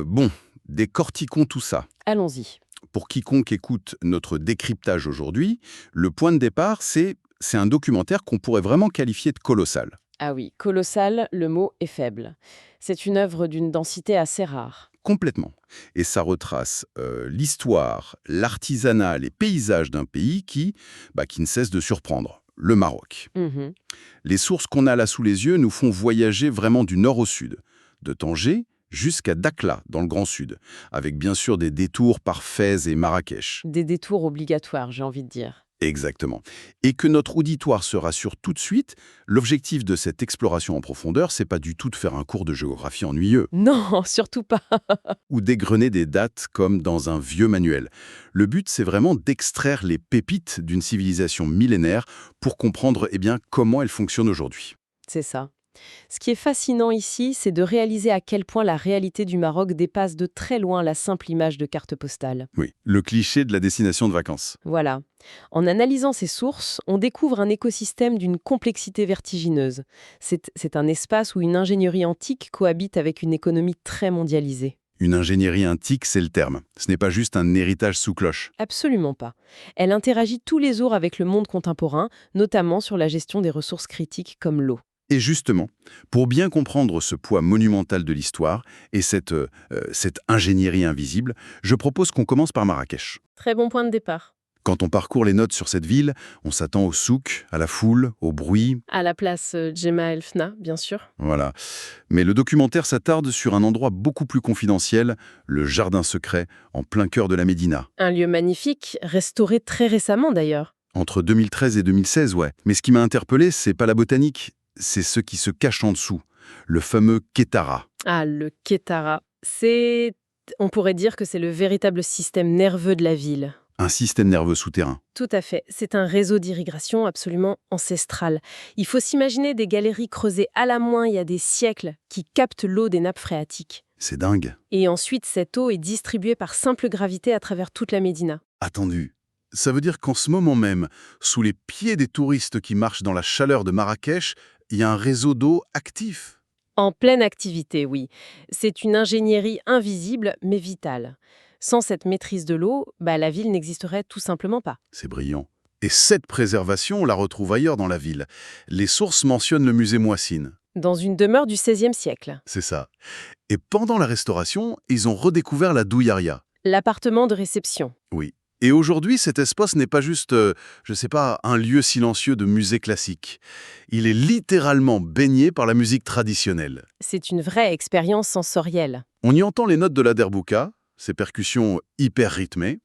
Bon, décortiquons tout ça. Allons-y. Pour quiconque écoute notre décryptage aujourd'hui, le point de départ, c'est un documentaire qu'on pourrait vraiment qualifier de colossal. Ah oui, colossal, le mot est faible. C'est une œuvre d'une densité assez rare. Complètement. Et ça retrace l'histoire, l'artisanat, les paysages d'un pays qui ne cesse de surprendre, le Maroc. Mhm. Les sources qu'on a là sous les yeux nous font voyager vraiment du nord au sud, de Tanger jusqu'à Dakhla, dans le Grand Sud, avec bien sûr des détours par Fès et Marrakech. Des détours obligatoires, j'ai envie de dire. Exactement. Et que notre auditoire se rassure tout de suite, l'objectif de cette exploration en profondeur, c'est pas du tout de faire un cours de géographie ennuyeux Non, surtout pas. ou d'égrener des dates comme dans un vieux manuel. Le but, c'est vraiment d'extraire les pépites d'une civilisation millénaire pour comprendre comment elle fonctionne aujourd'hui. C'est ça. Ce qui est fascinant ici, c'est de réaliser à quel point la réalité du Maroc dépasse de très loin la simple image de carte postale. Oui, le cliché de la destination de vacances. Voilà. En analysant ces sources, on découvre un écosystème d'une complexité vertigineuse. C'est un espace où une ingénierie antique cohabite avec une économie très mondialisée. Une ingénierie antique, c'est le terme. Ce n'est pas juste un héritage sous cloche. Absolument pas. Elle interagit tous les jours avec le monde contemporain, notamment sur la gestion des ressources critiques comme l'eau. Et justement, pour bien comprendre ce poids monumental de l'histoire et cette ingénierie invisible, je propose qu'on commence par Marrakech. Très bon point de départ. Quand on parcourt les notes sur cette ville, on s'attend au souk, à la foule, au bruit, À la place Djemma El Fna, bien sûr. voilà. Mais le documentaire s'attarde sur un endroit beaucoup plus confidentiel, le jardin secret, en plein cœur de la Médina. Un lieu magnifique, restauré très récemment d'ailleurs. Entre 2013 et 2016, ouais. Mais ce qui m'a interpellé, c'est pas la botanique, c'est ce qui se cache en dessous, le fameux Kétara. Ah, le Kétara. On pourrait dire que c'est le véritable système nerveux de la ville. Un système nerveux souterrain. Tout à fait. C'est un réseau d'irrigation absolument ancestral. Il faut s'imaginer des galeries creusées à la main il y a des siècles qui captent l'eau des nappes phréatiques. C'est dingue. Et ensuite, cette eau est distribuée par simple gravité à travers toute la Médina. Attendu. Ça veut dire qu'en ce moment même, sous les pieds des touristes qui marchent dans la chaleur de Marrakech, il y a un réseau d'eau actif. En pleine activité, oui. C'est une ingénierie invisible mais vitale. Sans cette maîtrise de l'eau, la ville n'existerait tout simplement pas. C'est brillant. Et cette préservation, on la retrouve ailleurs dans la ville. Les sources mentionnent le musée Moissine. Dans une demeure du XVIe siècle. C'est ça. Et pendant la restauration, ils ont redécouvert la douillaria. L'appartement de réception. Oui. Et aujourd'hui, cet espace n'est pas juste, un lieu silencieux de musée classique. Il est littéralement baigné par la musique traditionnelle. C'est une vraie expérience sensorielle. On y entend les notes de la derbouka, ces percussions hyper rythmées,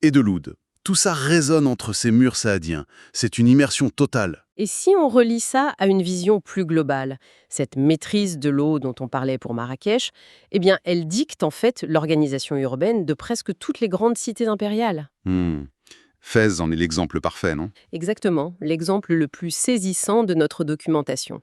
et de l'oud. Tout ça résonne entre ces murs saadiens. C'est une immersion totale. Et si on relie ça à une vision plus globale, cette maîtrise de l'eau dont on parlait pour Marrakech, elle dicte en fait l'organisation urbaine de presque toutes les grandes cités impériales. Fès en est l'exemple parfait, non? Exactement, l'exemple le plus saisissant de notre documentation.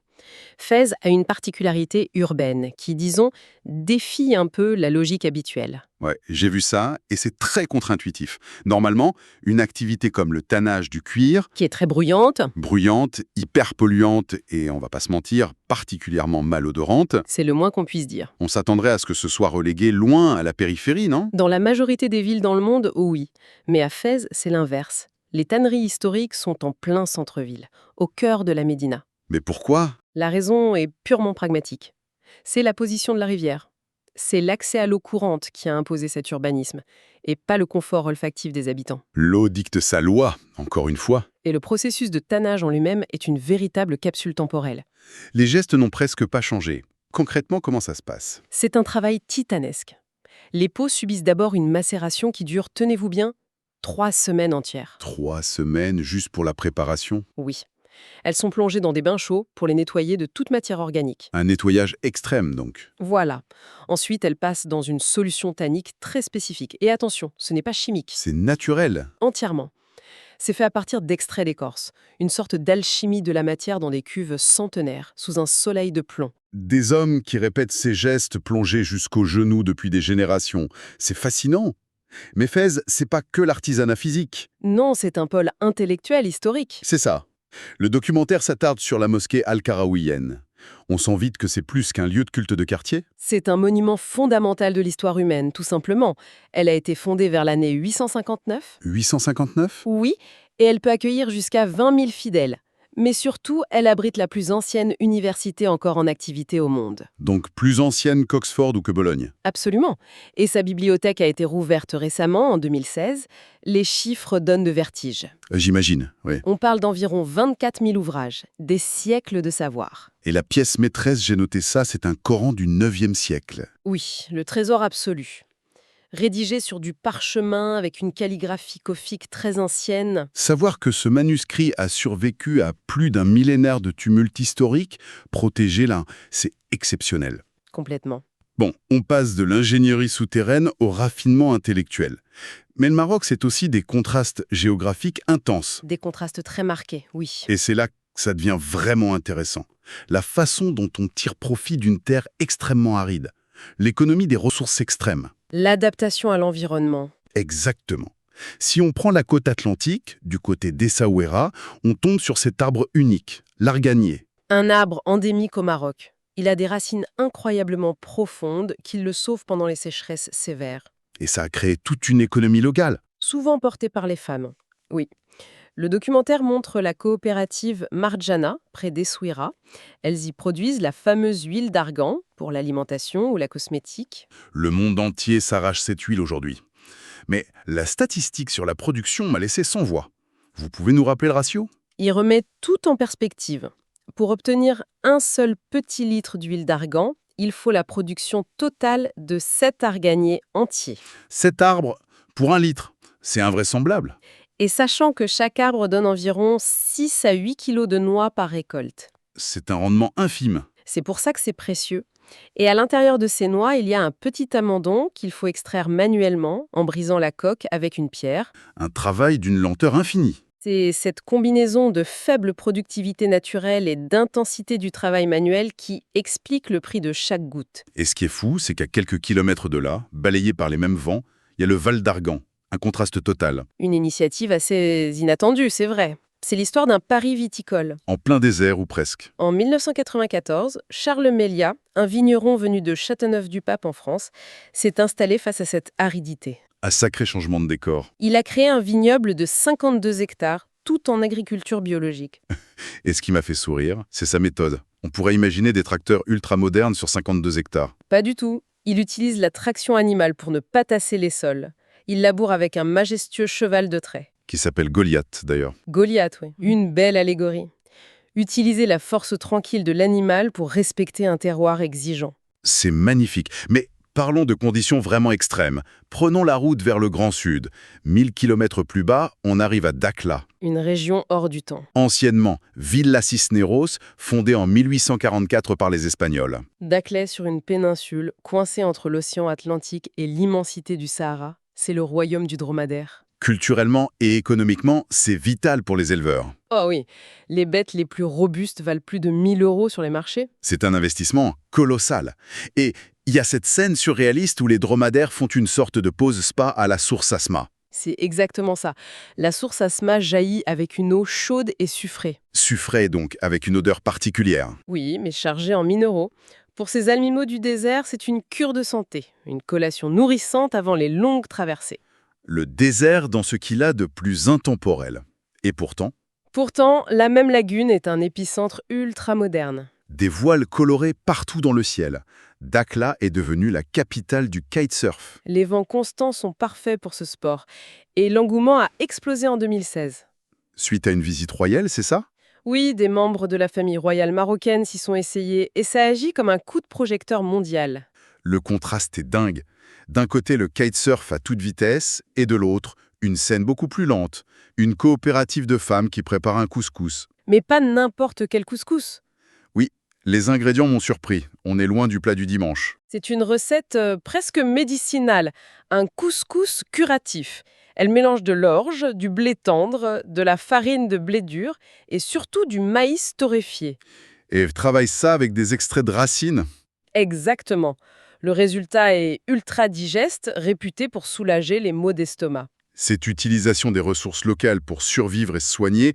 Fès a une particularité urbaine qui, disons, défie un peu la logique habituelle. Ouais, j'ai vu ça et c'est très contre-intuitif. Normalement, une activité comme le tannage du cuir, Qui est très bruyante, bruyante, hyper polluante et, on va pas se mentir, particulièrement malodorante, c'est le moins qu'on puisse dire. on s'attendrait à ce que ce soit relégué loin à la périphérie, non? Dans la majorité des villes dans le monde, oui. Mais à Fès, c'est l'inverse. Les tanneries historiques sont en plein centre-ville, au cœur de la Médina. Mais pourquoi? La raison est purement pragmatique. C'est la position de la rivière. C'est l'accès à l'eau courante qui a imposé cet urbanisme, et pas le confort olfactif des habitants. L'eau dicte sa loi, encore une fois. Et le processus de tannage en lui-même est une véritable capsule temporelle. Les gestes n'ont presque pas changé. Concrètement, comment ça se passe? C'est un travail titanesque. Les peaux subissent d'abord une macération qui dure, tenez-vous bien, 3 semaines entières. 3 semaines juste pour la préparation? Oui. Elles sont plongées dans des bains chauds pour les nettoyer de toute matière organique. Un nettoyage extrême, donc. Voilà. Ensuite, elles passent dans une solution tannique très spécifique. Et attention, ce n'est pas chimique. C'est naturel. Entièrement. C'est fait à partir d'extraits d'écorce, une sorte d'alchimie de la matière dans des cuves centenaires, sous un soleil de plomb. Des hommes qui répètent ces gestes plongés jusqu'aux genoux depuis des générations. C'est fascinant. Mais Fès, c'est pas que l'artisanat physique. Non, c'est un pôle intellectuel historique. C'est ça. Le documentaire s'attarde sur la mosquée al-Qarawiyyin. On sent vite que c'est plus qu'un lieu de culte de quartier. C'est un monument fondamental de l'histoire humaine, tout simplement. Elle a été fondée vers l'année 859. 859? Oui, et elle peut accueillir jusqu'à 20 000 fidèles. Mais surtout, elle abrite la plus ancienne université encore en activité au monde. Donc plus ancienne qu'Oxford ou que Bologne. Absolument. Et sa bibliothèque a été rouverte récemment, en 2016. Les chiffres donnent de vertige. J'imagine, oui. On parle d'environ 24 000 ouvrages, des siècles de savoir. Et la pièce maîtresse, j'ai noté ça, c'est un Coran du 9e siècle. Oui, le trésor absolu. Rédigé sur du parchemin avec une calligraphie gothique très ancienne. Savoir que ce manuscrit a survécu à plus d'un millénaire de tumulte historique, protégé là, c'est exceptionnel. Complètement. Bon, on passe de l'ingénierie souterraine au raffinement intellectuel. Mais le Maroc, c'est aussi des contrastes géographiques intenses. Des contrastes très marqués, oui. Et c'est là que ça devient vraiment intéressant. La façon dont on tire profit d'une terre extrêmement aride. L'économie des ressources extrêmes. L'adaptation à l'environnement. Exactement. Si on prend la côte atlantique, du côté d'Essaouira, on tombe sur cet arbre unique, l'arganier. Un arbre endémique au Maroc. Il a des racines incroyablement profondes qui le sauvent pendant les sécheresses sévères. Et ça a créé toute une économie locale. Souvent portée par les femmes. Oui. Le documentaire montre la coopérative Marjana, près d'Essaouira. Elles y produisent la fameuse huile d'argan pour l'alimentation ou la cosmétique. Le monde entier s'arrache cette huile aujourd'hui. Mais la statistique sur la production m'a laissé sans voix. Vous pouvez nous rappeler le ratio? Il remet tout en perspective. Pour obtenir un seul petit litre d'huile d'argan, il faut la production totale de 7 arganiers entiers. 7 arbres pour 1 litre. C'est invraisemblable. Et sachant que chaque arbre donne environ 6 à 8 kilos de noix par récolte. C'est un rendement infime. C'est pour ça que c'est précieux. Et à l'intérieur de ces noix, il y a un petit amandon qu'il faut extraire manuellement en brisant la coque avec une pierre. Un travail d'une lenteur infinie. C'est cette combinaison de faible productivité naturelle et d'intensité du travail manuel qui explique le prix de chaque goutte. Et ce qui est fou, c'est qu'à quelques kilomètres de là, balayé par les mêmes vents, il y a le Val d'Argan. Un contraste total. Une initiative assez inattendue, c'est vrai. C'est l'histoire d'un pari viticole. En plein désert ou presque. En 1994, Charles Méliat, un vigneron venu de Châteauneuf-du-Pape en France, s'est installé face à cette aridité. Un sacré changement de décor. Il a créé un vignoble de 52 hectares, tout en agriculture biologique. Et ce qui m'a fait sourire, c'est sa méthode. On pourrait imaginer des tracteurs ultra-modernes sur 52 hectares. Pas du tout. Il utilise la traction animale pour ne pas tasser les sols. Il laboure avec un majestueux cheval de trait. Qui s'appelle Goliath, d'ailleurs. Goliath, oui. Une belle allégorie. Utiliser la force tranquille de l'animal pour respecter un terroir exigeant. C'est magnifique. Mais parlons de conditions vraiment extrêmes. Prenons la route vers le Grand Sud. 1000 km plus bas, on arrive à Dakhla. Une région hors du temps. Anciennement, Villa Cisneros, fondée en 1844 par les Espagnols. Dakhla sur une péninsule, coincée entre l'océan Atlantique et l'immensité du Sahara. C'est le royaume du dromadaire. Culturellement et économiquement, c'est vital pour les éleveurs. Oh oui, les bêtes les plus robustes valent plus de 1 000 € sur les marchés. C'est un investissement colossal. Et il y a cette scène surréaliste où les dromadaires font une sorte de pause spa à la source Asma. C'est exactement ça. La source Asma jaillit avec une eau chaude et sucrée. Sucrée donc, avec une odeur particulière. Oui, mais chargée en minéraux. Pour ces animaux du désert, c'est une cure de santé, une collation nourrissante avant les longues traversées. Le désert dans ce qu'il a de plus intemporel. Et pourtant, La même lagune est un épicentre ultra moderne. des voiles colorées partout dans le ciel. Dakhla est devenue la capitale du kitesurf. Les vents constants sont parfaits pour ce sport. Et l'engouement a explosé en 2016. Suite à une visite royale, c'est ça? Oui, des membres de la famille royale marocaine s'y sont essayés et ça agit comme un coup de projecteur mondial. Le contraste est dingue. D'un côté, le kitesurf à toute vitesse, et de l'autre, une scène beaucoup plus lente, une coopérative de femmes qui prépare un couscous. Mais pas n'importe quel couscous. Oui, les ingrédients m'ont surpris. On est loin du plat du dimanche. C'est une recette presque médicinale, un couscous curatif. Elle mélange de l'orge, du blé tendre, de la farine de blé dur et surtout du maïs torréfié. Et travaille ça avec des extraits de racines. Exactement. Le résultat est ultra digeste, réputé pour soulager les maux d'estomac. Cette utilisation des ressources locales pour survivre et se soigner,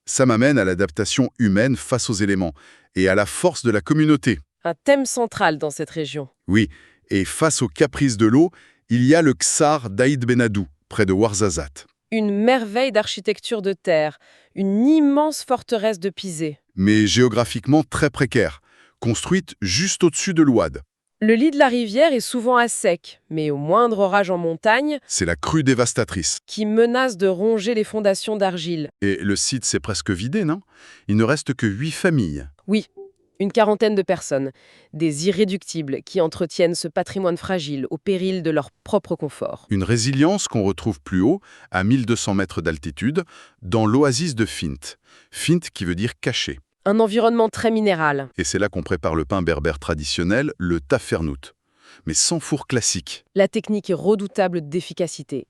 Ça m'amène à l'adaptation humaine face aux éléments et à la force de la communauté. Un thème central dans cette région. Oui, et face aux caprices de l'eau, il y a le Ksar d'Aïd Benadou, près de Ouarzazate. Une merveille d'architecture de terre, une immense forteresse de pisé. Mais géographiquement très précaire, construite juste au-dessus de l'Ouad. Le lit de la rivière est souvent à sec, mais au moindre orage en montagne, C'est la crue dévastatrice. qui menace de ronger les fondations d'argile. Et le site s'est presque vidé, non? Il ne reste que 8 familles. Oui, une quarantaine de personnes, des irréductibles qui entretiennent ce patrimoine fragile au péril de leur propre confort. Une résilience qu'on retrouve plus haut, à 1200 mètres d'altitude, dans l'oasis de Fint. Fint qui veut dire caché. Un environnement très minéral. Et c'est là qu'on prépare le pain berbère traditionnel, le tafernout. Mais sans four classique. La technique est redoutable d'efficacité.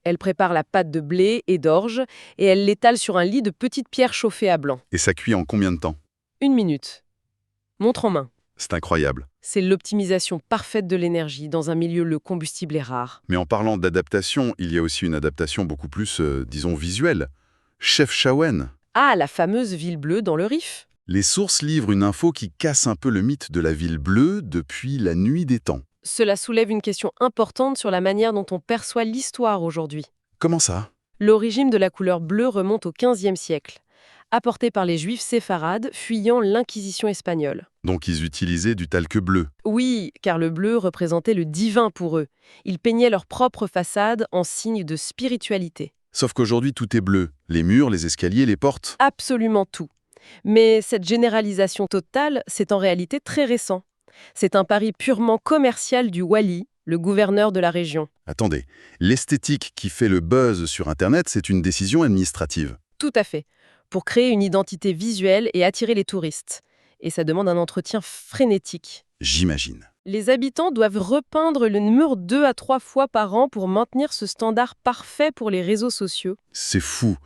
Elle prépare la pâte de blé et d'orge et elle l'étale sur un lit de petites pierres chauffées à blanc. Et ça cuit en combien de temps? 1 minute. Montre en main. C'est incroyable. C'est l'optimisation parfaite de l'énergie dans un milieu où le combustible est rare. Mais en parlant d'adaptation, il y a aussi une adaptation beaucoup plus, disons, visuelle. Chef Chaouen. Ah, la fameuse ville bleue dans le Rif. Les sources livrent une info qui casse un peu le mythe de la ville bleue depuis la nuit des temps. Cela soulève une question importante sur la manière dont on perçoit l'histoire aujourd'hui. Comment ça? L'origine de la couleur bleue remonte au XVe siècle, apportée par les Juifs séfarades fuyant l'Inquisition espagnole. Donc ils utilisaient du talc bleu. Oui, car le bleu représentait le divin pour eux. Ils peignaient leur propre façade en signe de spiritualité. Sauf qu'aujourd'hui tout est bleu. Les murs, les escaliers, les portes. Absolument tout. Mais cette généralisation totale, c'est en réalité très récent. C'est un pari purement commercial du wali, le gouverneur de la région. Attendez, l'esthétique qui fait le buzz sur Internet, c'est une décision administrative. Tout à fait. Pour créer une identité visuelle et attirer les touristes. Et ça demande un entretien frénétique. J'imagine. Les habitants doivent repeindre le mur 2 à 3 fois par an pour maintenir ce standard parfait pour les réseaux sociaux. C'est fou.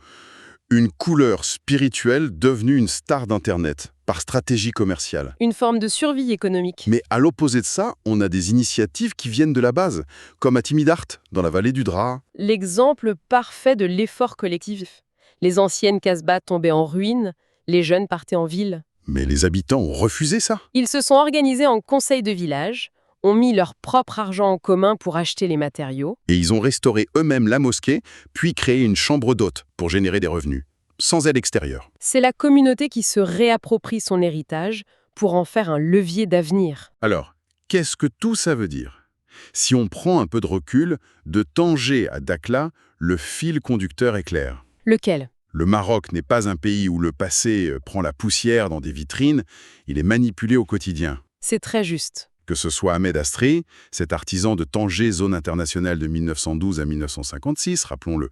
Une couleur spirituelle devenue une star d'Internet, par stratégie commerciale. Une forme de survie économique. Mais à l'opposé de ça, on a des initiatives qui viennent de la base, comme à Timidart, dans la vallée du Drap. L'exemple parfait de l'effort collectif. Les anciennes casbahs tombaient en ruine, les jeunes partaient en ville. Mais les habitants ont refusé ça. Ils se sont organisés en conseil de village, ont mis leur propre argent en commun pour acheter les matériaux. Et ils ont restauré eux-mêmes la mosquée, puis créé une chambre d'hôtes pour générer des revenus, sans aide extérieure. C'est la communauté qui se réapproprie son héritage pour en faire un levier d'avenir. Alors, qu'est-ce que tout ça veut dire? Si on prend un peu de recul, de Tanger à Dakhla, le fil conducteur est clair. Lequel? Le Maroc n'est pas un pays où le passé prend la poussière dans des vitrines, il est manipulé au quotidien. C'est très juste. Que ce soit Ahmed Astré, cet artisan de Tanger, zone internationale de 1912 à 1956, rappelons-le,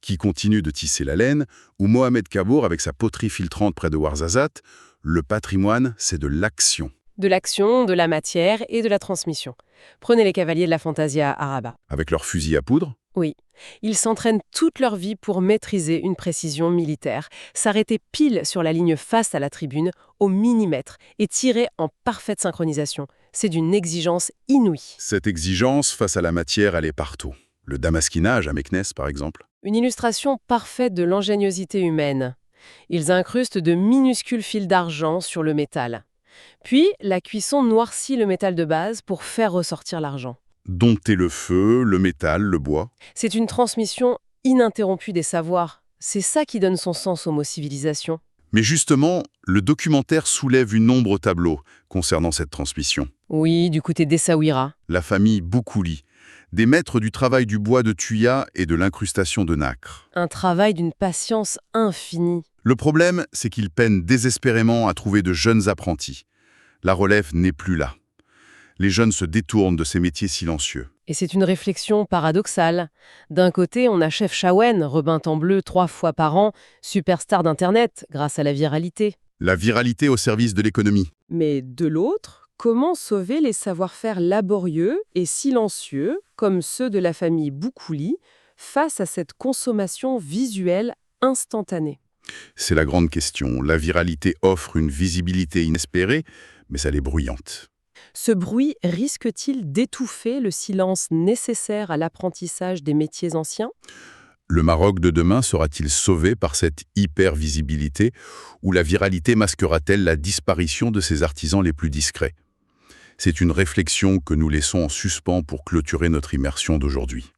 qui continue de tisser la laine, ou Mohamed Kabour avec sa poterie filtrante près de Ouarzazate, le patrimoine, c'est de l'action. De l'action, de la matière et de la transmission. Prenez les cavaliers de la Fantasia à Rabat. Avec leurs fusils à poudre. Oui, ils s'entraînent toute leur vie pour maîtriser une précision militaire, s'arrêter pile sur la ligne face à la tribune, au millimètre, et tirer en parfaite synchronisation. C'est d'une exigence inouïe. Cette exigence face à la matière, elle est partout. Le damasquinage à Meknès, par exemple. Une illustration parfaite de l'ingéniosité humaine. Ils incrustent de minuscules fils d'argent sur le métal. Puis, la cuisson noircit le métal de base pour faire ressortir l'argent. Dompter le feu, le métal, le bois. C'est une transmission ininterrompue des savoirs. C'est ça qui donne son sens au mot civilisation. Mais justement, le documentaire soulève une ombre au tableau concernant cette transmission. Oui, du côté d'Essaouira. La famille Boukouli, des maîtres du travail du bois de tuya et de l'incrustation de nacre. Un travail d'une patience infinie. Le problème, c'est qu'ils peinent désespérément à trouver de jeunes apprentis. La relève n'est plus là. Les jeunes se détournent de ces métiers silencieux. Et c'est une réflexion paradoxale. D'un côté, on a Chef Chaouen, repeint en bleu 3 fois par an, superstar d'Internet grâce à la viralité. La viralité au service de l'économie. Mais de l'autre, comment sauver les savoir-faire laborieux et silencieux, comme ceux de la famille Boukouli, face à cette consommation visuelle instantanée? C'est la grande question. La viralité offre une visibilité inespérée, mais elle est bruyante. Ce bruit risque-t-il d'étouffer le silence nécessaire à l'apprentissage des métiers anciens? Le Maroc de demain sera-t-il sauvé par cette hyper-visibilité ou la viralité masquera-t-elle la disparition de ses artisans les plus discrets? C'est une réflexion que nous laissons en suspens pour clôturer notre immersion d'aujourd'hui.